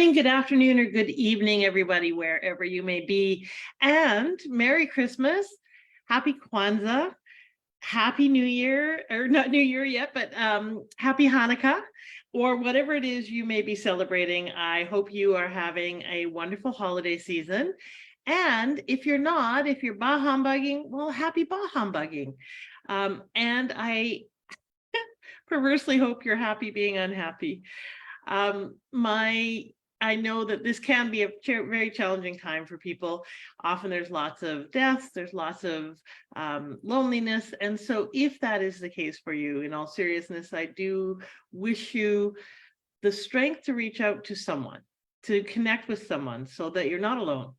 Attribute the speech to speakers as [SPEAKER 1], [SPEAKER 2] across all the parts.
[SPEAKER 1] morning, good afternoon, or good evening, everybody, wherever you may be. And Merry Christmas, Happy Kwanzaa, Happy New Year, or not New Year yet, but Happy Hanukkah, or whatever it is you may be celebrating. I hope you are having a wonderful holiday season. And if you're not, if you're bah humbugging, well, happy bah humbugging. And I perversely hope you're happy being unhappy. I know that this can be a very challenging time for people. Often there's lots of deaths, there's lots of loneliness. And so if that is the case for you, in all seriousness, I do wish you the strength to reach out to someone, to connect with someone so that you're not alone,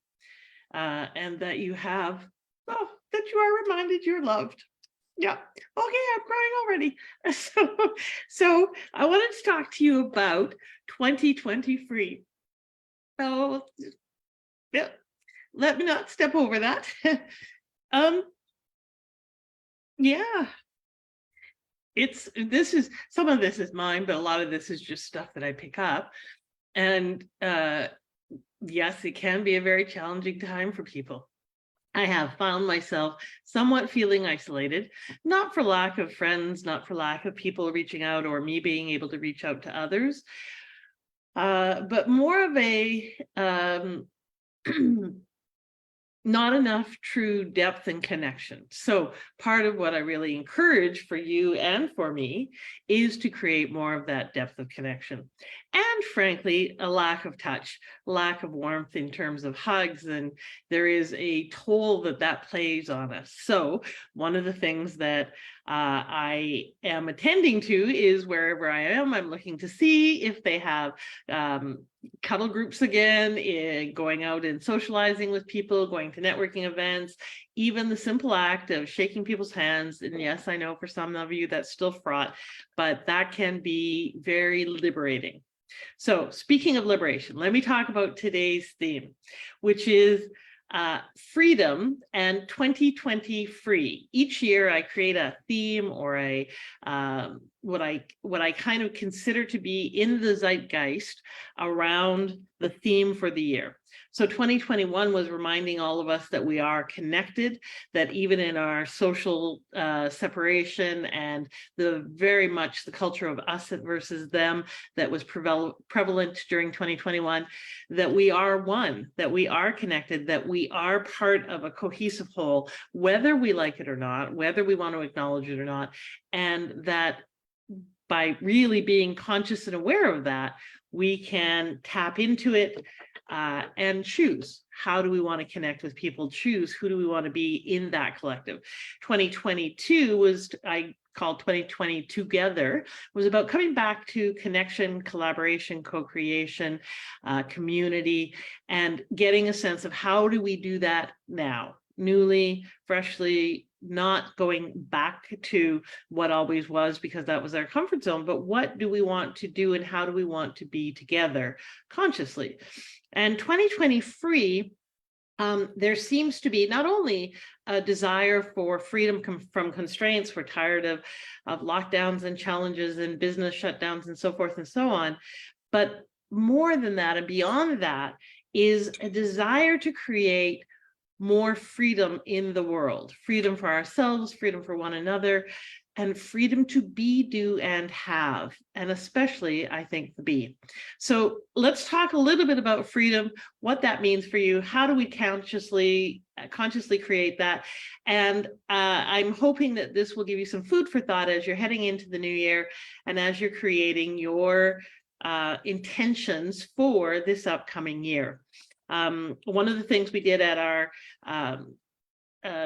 [SPEAKER 1] and that you have, that you are reminded you're loved. Yeah. Okay, I'm crying already. So I wanted to talk to you about 2020 free. Oh, yeah. Let me not step over that. Yeah. Some of this is mine, but a lot of this is just stuff that I pick up. And yes, it can be a very challenging time for people. I have found myself somewhat feeling isolated, not for lack of friends, not for lack of people reaching out or me being able to reach out to others, but more of a not enough true depth and connection. So part of what I really encourage for you and for me is to create more of that depth of connection. And frankly, a lack of touch, lack of warmth in terms of hugs. And there is a toll that plays on us. So one of the things that I am attending to is wherever I am, I'm looking to see if they have cuddle groups again, going out and socializing with people, going to networking events, even the simple act of shaking people's hands. And yes, I know for some of you that's still fraught, but that can be very liberating. So speaking of liberation, let me talk about today's theme, which is freedom and 2020 free. Each year I create a theme or a what I kind of consider to be in the zeitgeist around the theme for the year. So 2021 was reminding all of us that we are connected, that even in our social separation and very much the culture of us versus them that was prevalent during 2021, that we are one, that we are connected, that we are part of a cohesive whole, whether we like it or not, whether we want to acknowledge it or not, and that by really being conscious and aware of that, we can tap into it and choose. How do we want to connect with people? Choose who do we want to be in that collective. 2022 was, I called 2020 Together, was about coming back to connection, collaboration, co-creation, community, and getting a sense of how do we do that now, newly, freshly, not going back to what always was because that was our comfort zone, but what do we want to do and how do we want to be together consciously? And 2020 free, there seems to be not only a desire for freedom from constraints, we're tired of lockdowns and challenges and business shutdowns and so forth and so on, but more than that and beyond that is a desire to create more freedom in the world, freedom for ourselves, freedom for one another, and freedom to be, do, and have, and especially, I think, the be. So let's talk a little bit about freedom, what that means for you, how do we consciously create that, and I'm hoping that this will give you some food for thought as you're heading into the new year and as you're creating your intentions for this upcoming year. One of the things we did at our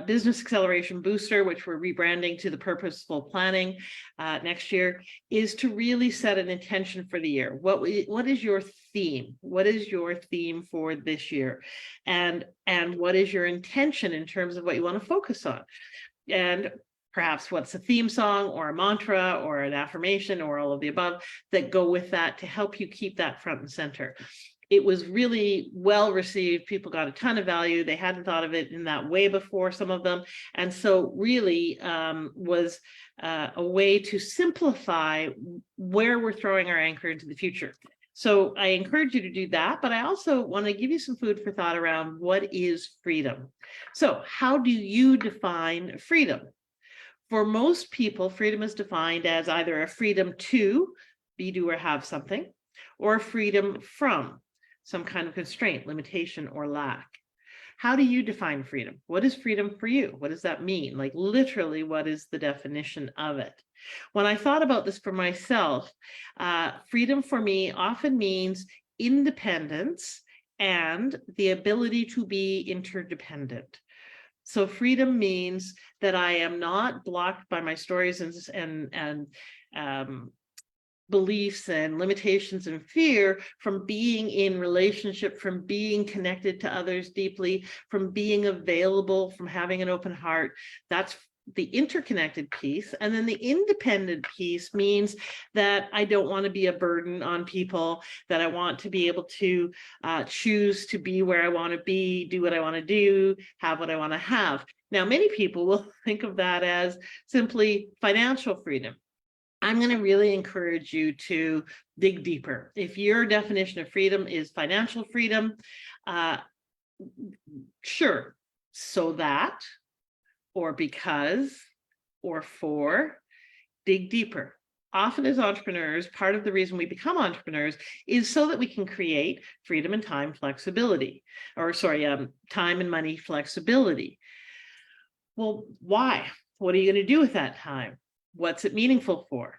[SPEAKER 1] Business Acceleration Booster, which we're rebranding to the Purposeful Planning next year, is to really set an intention for the year. What is your theme? What is your theme for this year? And what is your intention in terms of what you want to focus on? And perhaps what's a theme song or a mantra or an affirmation or all of the above that go with that to help you keep that front and center. It was really well received. People got a ton of value. They hadn't thought of it in that way before, some of them. And so really was a way to simplify where we're throwing our anchor into the future. So I encourage you to do that, but I also want to give you some food for thought around what is freedom. So how do you define freedom? For most people, freedom is defined as either a freedom to be, do, or have something, or freedom from some kind of constraint, limitation, or lack. How do you define freedom? What is freedom for you? What does that mean? Like literally, what is the definition of it? When I thought about this for myself, freedom for me often means independence and the ability to be interdependent. So freedom means that I am not blocked by my stories and beliefs and limitations and fear from being in relationship, from being connected to others deeply, from being available, from having an open heart. That's the interconnected piece. And then the independent piece means that I don't want to be a burden on people, that I want to be able to choose to be where I want to be, do what I want to do, have what I want to have. Now, many people will think of that as simply financial freedom. I'm going to really encourage you to dig deeper. If your definition of freedom is financial freedom, sure, so that, or because, or for, dig deeper. Often as entrepreneurs, part of the reason we become entrepreneurs is so that we can create freedom and time flexibility, or sorry, time and money flexibility. Well, why? What are you going to do with that time? What's it meaningful for?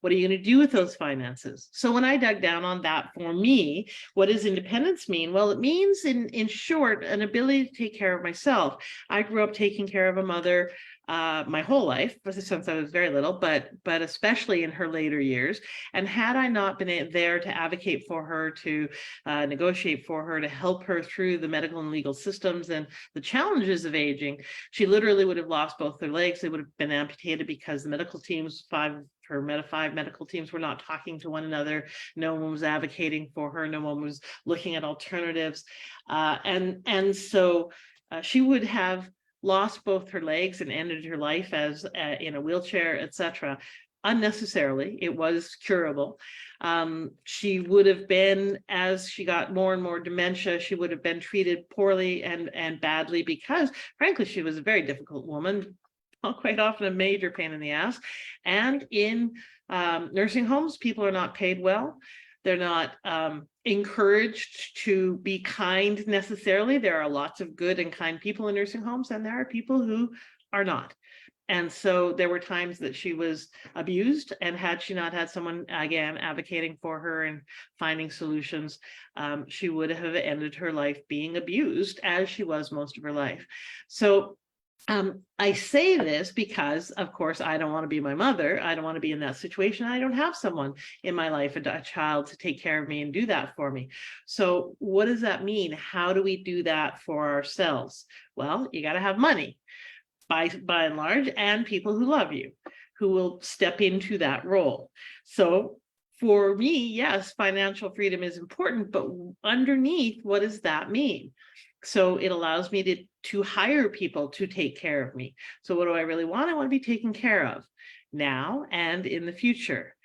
[SPEAKER 1] What are you going to do with those finances? So when I dug down on that, for me, what does independence mean? Well, it means in short, an ability to take care of myself. I grew up taking care of a mother my whole life, since I was very little, but especially in her later years. And had I not been there to advocate for her, to negotiate for her, to help her through the medical and legal systems and the challenges of aging, she literally would have lost both her legs. They would have been amputated because the medical teams, five medical teams, were not talking to one another. No one was advocating for her. No one was looking at alternatives. And so she would have lost both her legs and ended her life as in a wheelchair, etc. Unnecessarily. It was curable. She would have been, as she got more and more dementia, she would have been treated poorly and badly because, frankly, she was a very difficult woman, quite often a major pain in the ass. And in nursing homes, people are not paid well. They're not encouraged to be kind necessarily. There are lots of good and kind people in nursing homes, and there are people who are not. And so there were times that she was abused, and had she not had someone, again, advocating for her and finding solutions, she would have ended her life being abused, as she was most of her life. So I say this because, of course, I don't want to be my mother. I don't want to be in that situation. I don't have someone in my life, a child, to take care of me and do that for me. So what does that mean? How do we do that for ourselves? Well, you got to have money by and large, and people who love you, who will step into that role. So for me, yes, financial freedom is important, but underneath, what does that mean? So it allows me to hire people to take care of me. So what do I really want? I want to be taken care of now and in the future.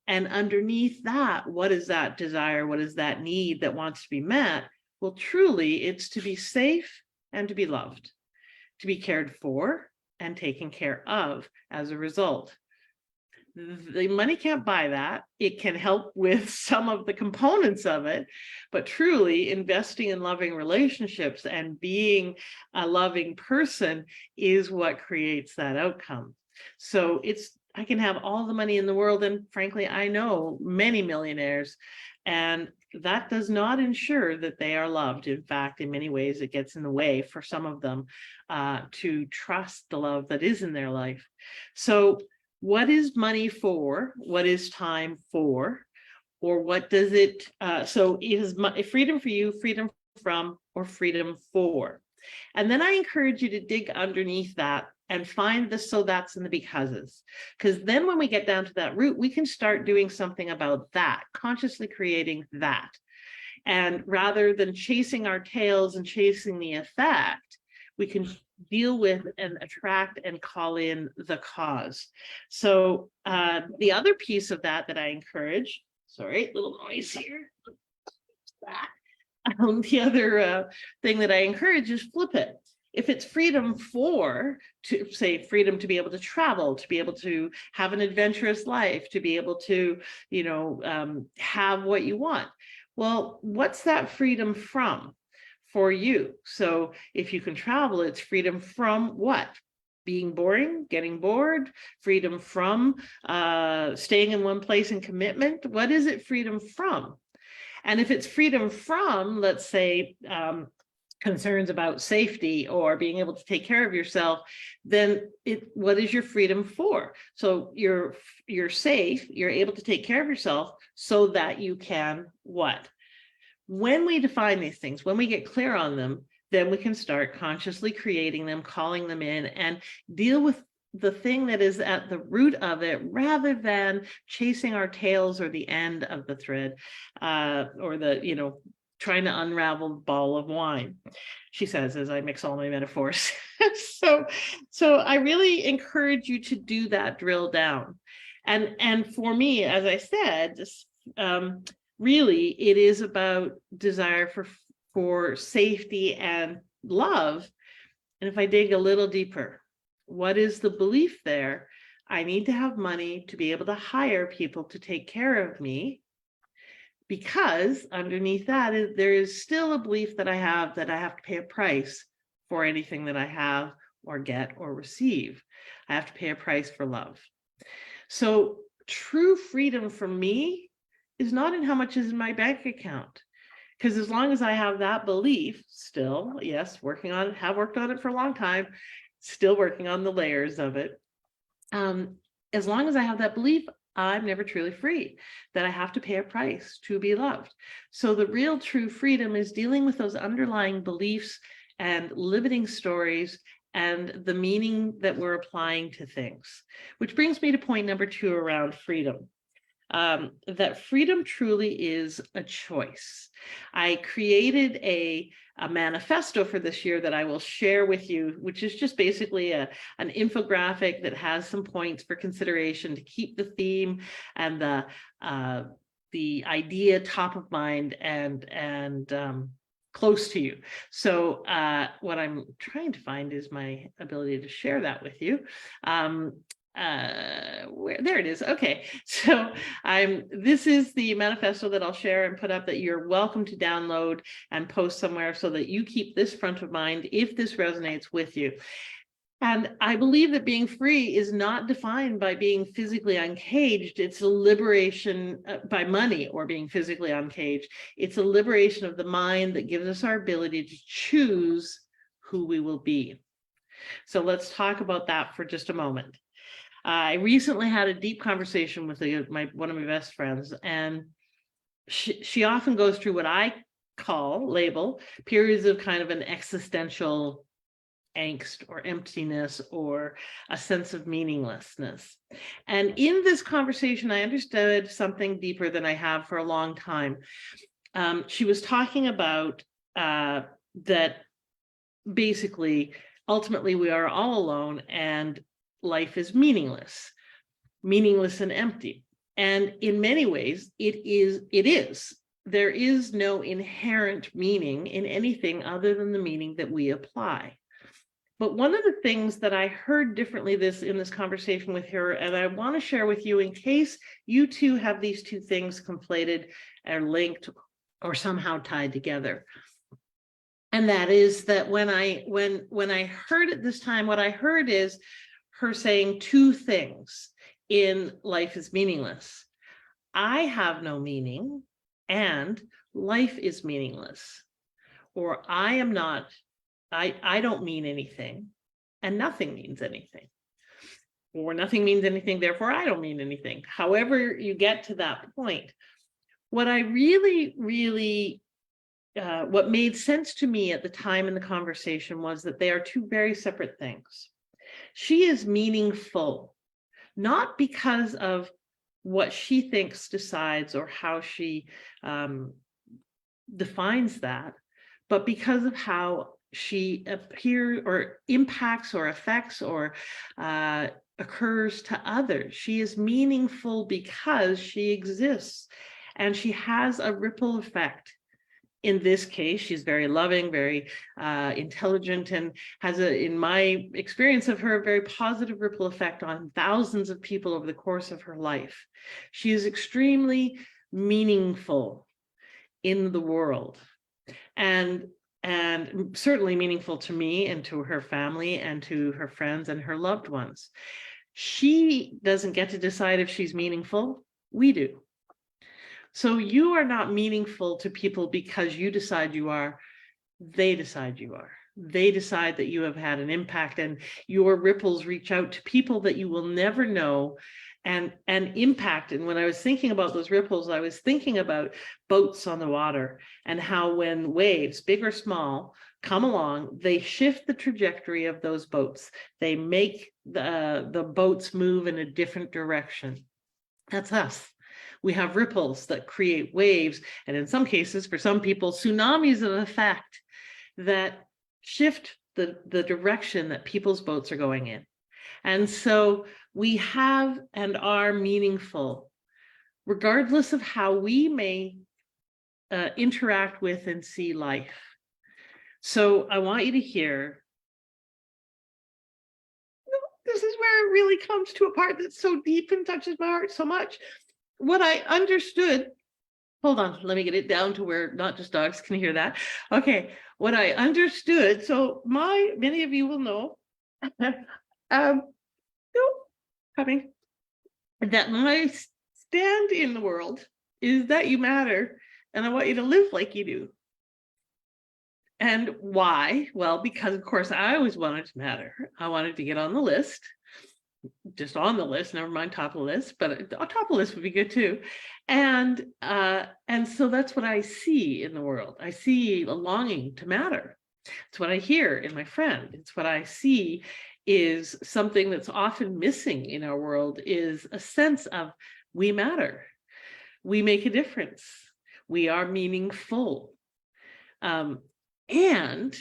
[SPEAKER 1] And underneath that, what is that desire? What is that need that wants to be met? Well, truly, it's to be safe and to be loved, to be cared for and taken care of as a result. The money can't buy that. It can help with some of the components of it, but truly investing in loving relationships and being a loving person is what creates that outcome. So I can have all the money in the world, and frankly, I know many millionaires, and that does not ensure that they are loved. In fact, in many ways, it gets in the way for some of them to trust the love that is in their life. So what is money for? What is time for? Or what does it, so is freedom for you, freedom from, or freedom for? And then I encourage you to dig underneath that and find the so that's and the becauses. Because then when we get down to that root, we can start doing something about that, consciously creating that. And rather than chasing our tails and chasing the effect, we can deal with and attract and call in the cause. So the other piece of that I encourage, Sorry, little noise here. The other thing that I encourage is flip it. If it's freedom to say freedom to be able to travel, to be able to have an adventurous life, to be able to, have what you want. Well, what's that freedom from for you? So if you can travel, it's freedom from what? Being boring, getting bored, freedom from staying in one place and commitment. What is it freedom from? And if it's freedom from, let's say, concerns about safety or being able to take care of yourself, then what is your freedom for? So you're safe, you're able to take care of yourself so that you can what? When we define these things, when we get clear on them, then we can start consciously creating them, calling them in, and deal with the thing that is at the root of it, rather than chasing our tails or the end of the thread, or the, trying to unravel the ball of wine, she says, as I mix all my metaphors. So I really encourage you to do that drill down. And for me, as I said, really, it is about desire for safety and love. And if I dig a little deeper, what is the belief there? I need to have money to be able to hire people to take care of me, because underneath that there is still a belief that I have to pay a price for anything that I have or get or receive. I have to pay a price for love. So true freedom for me is not in how much is in my bank account. Because as long as I have that belief, still, yes, have worked on it for a long time, still working on the layers of it. As long as I have that belief, I'm never truly free, that I have to pay a price to be loved. So the real true freedom is dealing with those underlying beliefs and limiting stories and the meaning that we're applying to things. Which brings me to point number 2 around freedom. That freedom truly is a choice. I created a manifesto for this year that I will share with you, which is just basically an infographic that has some points for consideration to keep the theme and the idea top of mind and close to you. So what I'm trying to find is my ability to share that with you. There it is. Okay, so this is the manifesto that I'll share and put up, that you're welcome to download and post somewhere, so that you keep this front of mind if this resonates with you. And I believe that being free is not defined by being physically uncaged. It's a liberation by money or being physically uncaged. It's a liberation of the mind that gives us our ability to choose who we will be. So let's talk about that for just a moment. I recently had a deep conversation with one of my best friends, and she often goes through what I label periods of kind of an existential angst or emptiness or a sense of meaninglessness. And in this conversation, I understood something deeper than I have for a long time. She was talking about that basically, ultimately, we are all alone and life is meaningless and empty. And in many ways, it is. There is no inherent meaning in anything other than the meaning that we apply. But one of the things that I heard differently in this conversation with her, and I want to share with you in case you too have these two things conflated or linked or somehow tied together. And that is that when I heard it this time, what I heard is her saying two things in life is meaningless. I have no meaning and life is meaningless. Or I don't mean anything and nothing means anything. Or nothing means anything, therefore I don't mean anything. However you get to that point, what I really what made sense to me at the time in the conversation was that they are two very separate things. She is meaningful, not because of what she thinks, decides, or how she defines that, but because of how she appears or impacts or affects or occurs to others. She is meaningful because she exists. and she has a ripple effect. In this case, she's very loving, very intelligent, and has in my experience of her, a very positive ripple effect on thousands of people over the course of her life. She is extremely meaningful in the world, and certainly meaningful to me and to her family and to her friends and her loved ones. She doesn't get to decide if she's meaningful. We do. So you are not meaningful to people because you decide you are. They decide you are. They decide that you have had an impact, and your ripples reach out to people that you will never know and impact. And when I was thinking about those ripples, I was thinking about boats on the water, and how when waves, big or small, come along, they shift the trajectory of those boats. They make the boats move in a different direction. That's us. We have ripples that create waves, and in some cases, for some people, tsunamis of effect that shift the direction that people's boats are going in. And so we have and are meaningful, regardless of how we may interact with and see life. So I want you to hear, this is where it really comes to a part that's so deep and touches my heart so much. What I understood, hold on, let me get it down to where not just dogs can hear that. Okay, what I understood, so many of you will know, coming, that my stand in the world is that you matter, and I want you to live like you do. And why? Well, because of course I always wanted to matter. I wanted to get on the list. Just on the list, never mind top of the list, but top of the list would be good too. And so that's what I see in the world. I see a longing to matter. It's what I hear in my friend. It's what I see is something that's often missing in our world, is a sense of we matter. We make a difference. We are meaningful. And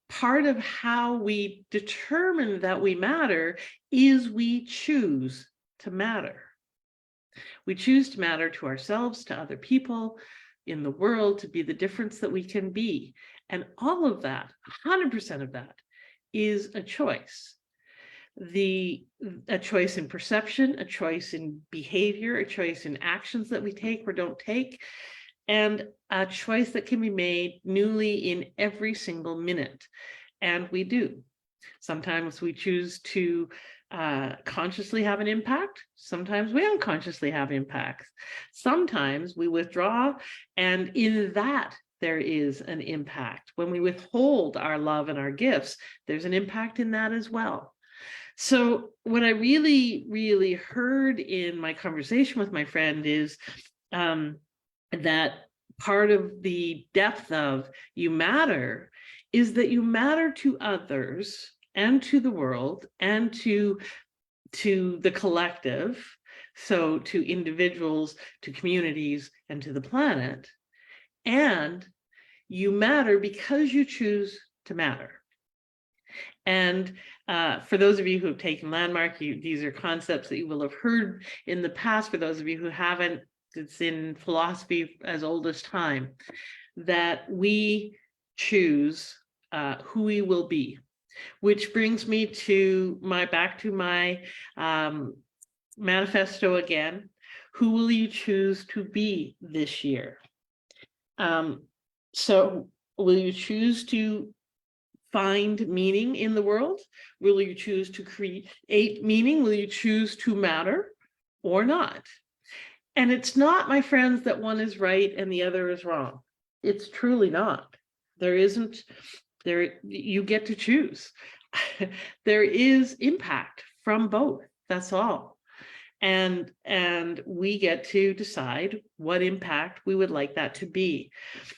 [SPEAKER 1] part of how we determine that we matter is we choose to matter. We choose to matter to ourselves, to other people in the world, to be the difference that we can be. And all of that, 100% of that, is a choice. A choice in perception, a choice in behavior, a choice in actions that we take or don't take, and a choice that can be made newly in every single minute. And we do. Sometimes we choose to consciously have an impact. Sometimes we unconsciously have impacts. Sometimes we withdraw, and in that there is an impact. When we withhold our love and our gifts, there's an impact in that as well. So what I really, really heard in my conversation with my friend is that part of the depth of you matter is that you matter to others and to the world and to the collective, so to individuals, to communities, and to the planet. And you matter because you choose to matter. And for those of you who have taken Landmark, these are concepts that you will have heard in the past. For those of you who haven't, it's in philosophy as old as time, that we choose who we will be. Which brings me to back to my manifesto again. Who will you choose to be this year? So will you choose to find meaning in the world? Will you choose to create meaning? Will you choose to matter or not? And it's not, my friends, that one is right and the other is wrong. It's truly not. There isn't. You get to choose. There is impact from both. That's all. And we get to decide what impact we would like that to be.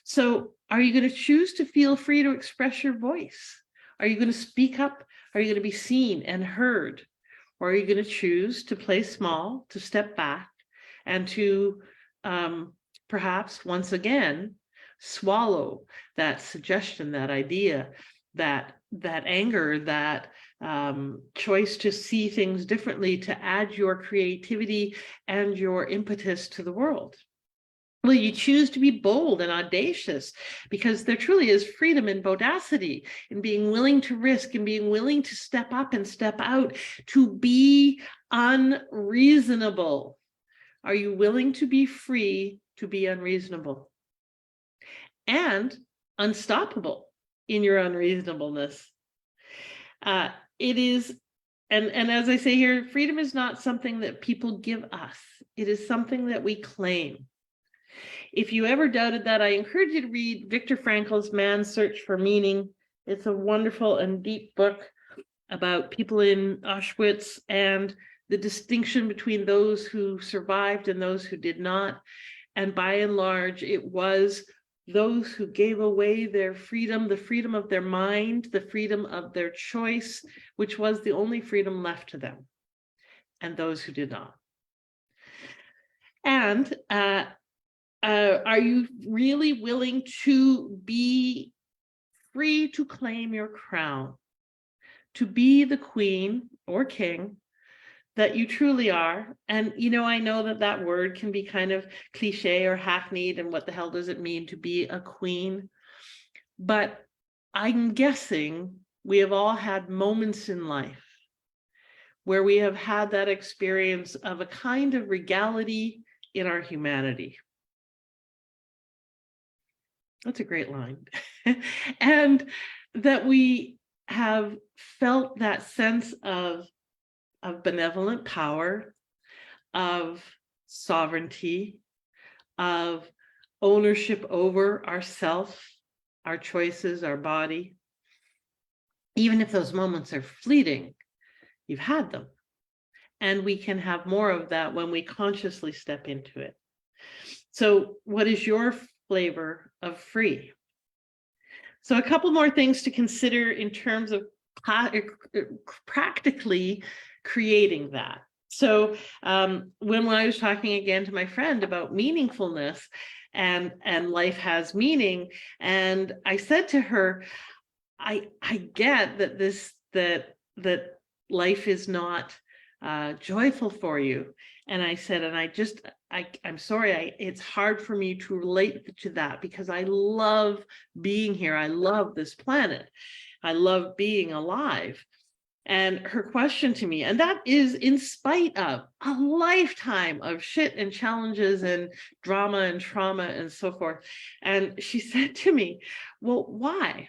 [SPEAKER 1] So are you going to choose to feel free to express your voice? Are you going to speak up? Are you going to be seen and heard? Or are you going to choose to play small, to step back, and to perhaps once again swallow that suggestion, that idea, that anger, that choice to see things differently, to add your creativity and your impetus to the world? Will you choose to be bold and audacious? Because there truly is freedom and audacity in being willing to risk and being willing to step up and step out, to be unreasonable. Are you willing to be free to be unreasonable and unstoppable in your unreasonableness? It is, and as I say here, freedom is not something that people give us. It is something that we claim. If you ever doubted that, I encourage you to read Viktor Frankl's Man's Search for Meaning. It's a wonderful and deep book about people in Auschwitz and the distinction between those who survived and those who did not. And by and large, it was those who gave away their freedom, the freedom of their mind, the freedom of their choice, which was the only freedom left to them, and those who did not. And are you really willing to be free to claim your crown, to be the queen or king that you truly are? And, I know that that word can be kind of cliche or hackneyed, and what the hell does it mean to be a queen? But I'm guessing we have all had moments in life where we have had that experience of a kind of regality in our humanity. That's a great line. And that we have felt that sense of benevolent power, of sovereignty, of ownership over ourself, our choices, our body. Even if those moments are fleeting, you've had them. And we can have more of that when we consciously step into it. So what is your flavor of free? So a couple more things to consider in terms of practically creating that. So when I was talking again to my friend about meaningfulness and life has meaning, and I said to her, I get that that life is not joyful for you. And I said, and I'm sorry, it's hard for me to relate to that because I love being here. I love this planet. I love being alive. And her question to me, and that is in spite of a lifetime of shit and challenges and drama and trauma and so forth. And she said to me, well, why?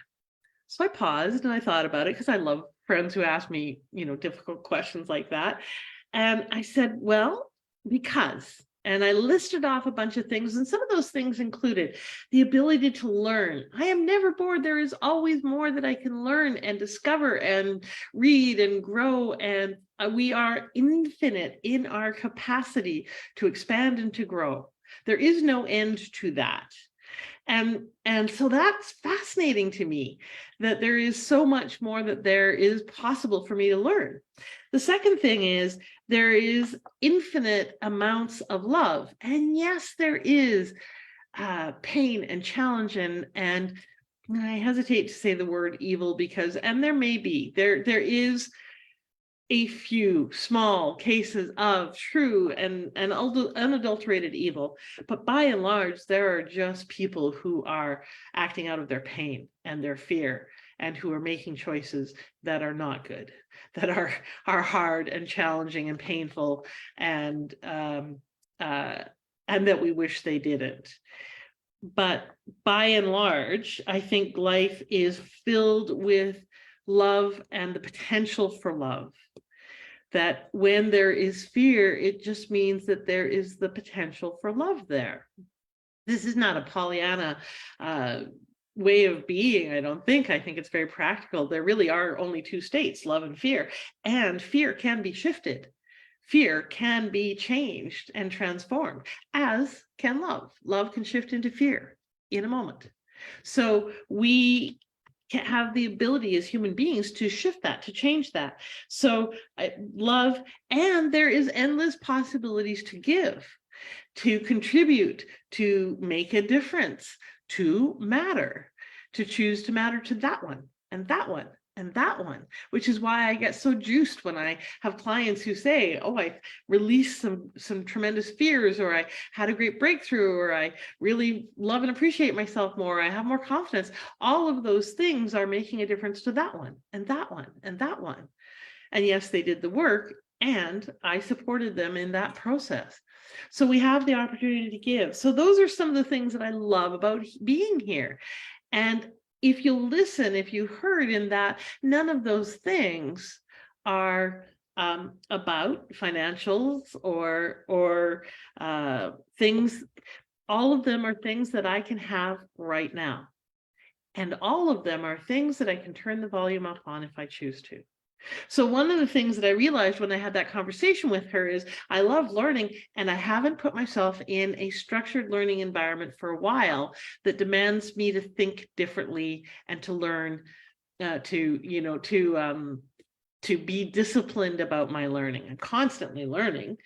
[SPEAKER 1] So I paused and I thought about it because I love friends who ask me, difficult questions like that. And I said, well, because, and I listed off a bunch of things, and some of those things included the ability to learn. I am never bored. There is always more that I can learn and discover and read and grow. And we are infinite in our capacity to expand and to grow. There is no end to that. And so that's fascinating to me, that there is so much more that there is possible for me to learn. The second thing is there is infinite amounts of love. And yes, there is pain and challenge and I hesitate to say the word evil because, and there may be, there is a few small cases of true and unadulterated evil, but by and large, there are just people who are acting out of their pain and their fear and who are making choices that are not good, that are hard and challenging and painful and that we wish they didn't. But by and large, I think life is filled with love and the potential for love. That when there is fear, it just means that there is the potential for love there. This is not a Pollyanna way of being, I don't think. I think it's very practical. There really are only two states, love and fear. And fear can be shifted. Fear can be changed and transformed, as can love. Love can shift into fear in a moment. So we have the ability as human beings to shift that, to change that. So love, and there is endless possibilities to give, to contribute, to make a difference, to matter, to choose to matter to that one and that one and that one, which is why I get so juiced when I have clients who say, oh, I released some tremendous fears, or I had a great breakthrough, or I really love and appreciate myself more, I have more confidence. All of those things are making a difference to that one and that one and that one. And yes, they did the work, and I supported them in that process. So we have the opportunity to give. So those are some of the things that I love about being here. And if you listen, if you heard in that, none of those things are about financials or things. All of them are things that I can have right now. And all of them are things that I can turn the volume up on if I choose to. So one of the things that I realized when I had that conversation with her is I love learning, and I haven't put myself in a structured learning environment for a while that demands me to think differently and to learn to be disciplined about my learning. I'm constantly learning,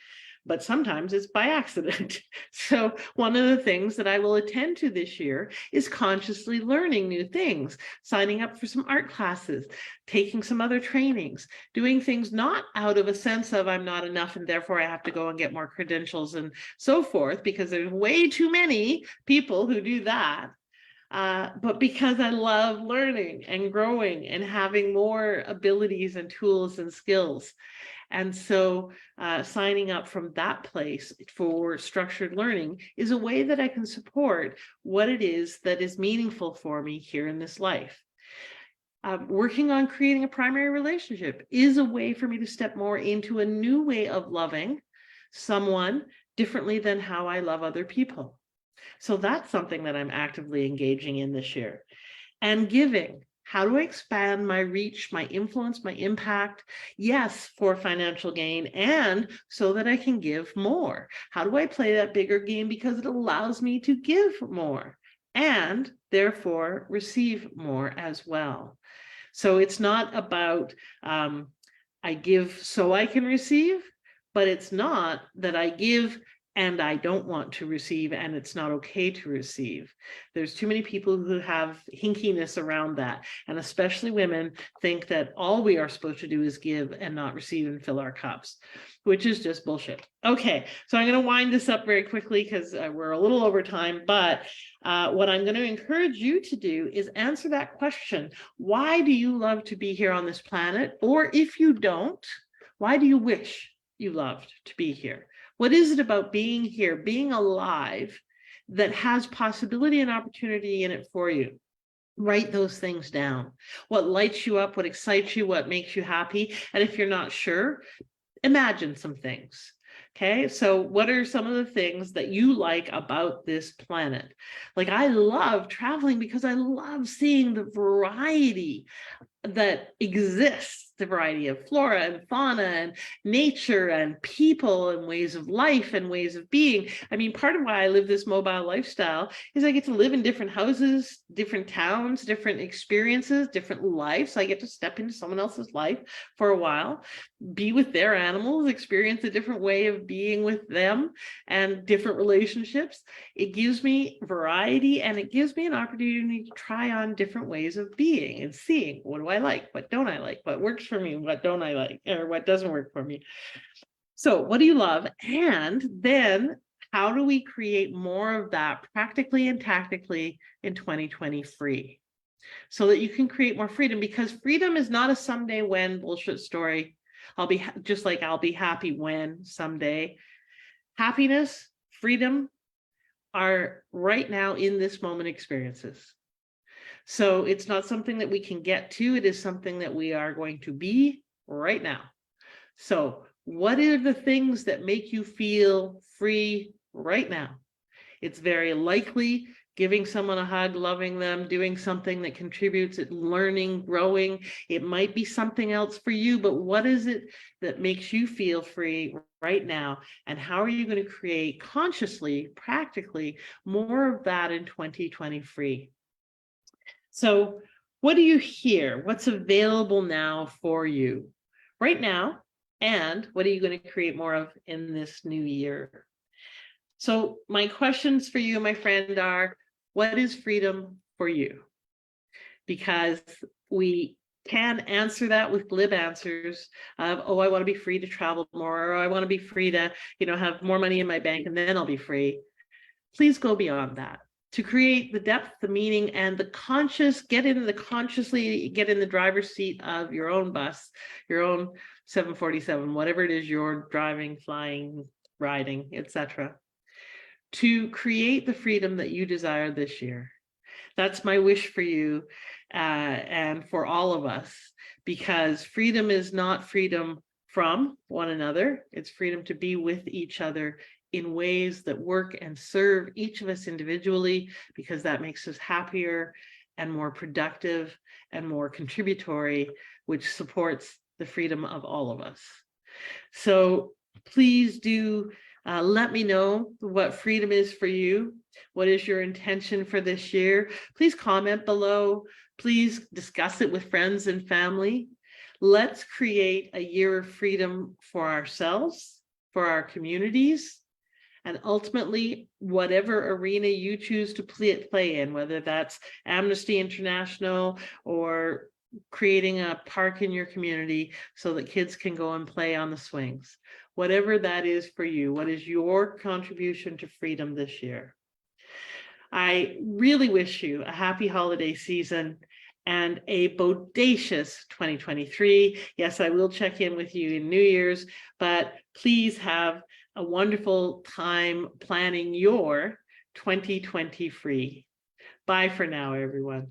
[SPEAKER 1] but sometimes it's by accident. So one of the things that I will attend to this year is consciously learning new things, signing up for some art classes, taking some other trainings, doing things not out of a sense of I'm not enough and therefore I have to go and get more credentials and so forth, because there's way too many people who do that. But because I love learning and growing and having more abilities and tools and skills. And so signing up from that place for structured learning is a way that I can support what it is that is meaningful for me here in this life. Working on creating a primary relationship is a way for me to step more into a new way of loving someone differently than how I love other people. So that's something that I'm actively engaging in this year. And giving. How do I expand my reach, my influence, my impact? Yes, for financial gain, and so that I can give more. How do I play that bigger game? Because it allows me to give more and therefore receive more as well. So it's not about I give so I can receive, but it's not that I give and I don't want to receive, and it's not okay to receive. There's too many people who have hinkiness around that, and especially women think that all we are supposed to do is give and not receive and fill our cups, which is just bullshit. Okay, so I'm going to wind this up very quickly because we're a little over time, but what I'm going to encourage you to do is answer that question. Why do you love to be here on this planet? Or if you don't, why do you wish you loved to be here? What is it about being here, being alive, that has possibility and opportunity in it for you? Write those things down. What lights you up, what excites you, what makes you happy. And if you're not sure, imagine some things. Okay, so what are some of the things that you like about this planet? Like, I love traveling because I love seeing the variety that exists, the variety of flora and fauna and nature and people and ways of life and ways of being. I mean, part of why I live this mobile lifestyle is I get to live in different houses, different towns, different experiences, different lives. I get to step into someone else's life for a while, be with their animals, experience a different way of being with them and different relationships. It gives me variety, and it gives me an opportunity to try on different ways of being and seeing, what do I like? What don't I like? What works for me? What don't I like? Or what doesn't work for me? So what do you love? And then how do we create more of that practically and tactically in 2020 free? So that you can create more freedom, because freedom is not a someday when bullshit story. I'll be happy when someday. Happiness, freedom are right now in this moment experiences. So it's not something that we can get to. It is something that we are going to be right now. So what are the things that make you feel free right now? It's very likely giving someone a hug, loving them, doing something that contributes, learning, growing. It might be something else for you, but what is it that makes you feel free right now? And how are you going to create consciously, practically, more of that in 2020 free? So what do you hear? What's available now for you right now? And what are you going to create more of in this new year? So my questions for you, my friend, are, what is freedom for you? Because we can answer that with glib answers of, oh, I want to be free to travel more, or I want to be free to, have more money in my bank and then I'll be free. Please go beyond that to create the depth, the meaning, and the consciously get in the driver's seat of your own bus, your own 747, whatever it is you're driving, flying, riding, etc., to create the freedom that you desire this year. That's my wish for you and for all of us, because freedom is not freedom from one another. It's freedom to be with each other in ways that work and serve each of us individually, because that makes us happier and more productive and more contributory, which supports the freedom of all of us. So please do let me know what freedom is for you. What is your intention for this year? Please comment below. Please discuss it with friends and family. Let's create a year of freedom for ourselves, for our communities, and ultimately, whatever arena you choose to play in, whether that's Amnesty International or creating a park in your community so that kids can go and play on the swings. Whatever that is for you, what is your contribution to freedom this year? I really wish you a happy holiday season and a bodacious 2023. Yes, I will check in with you in New Year's, but please have a wonderful time planning your 2020 free. Bye for now, everyone.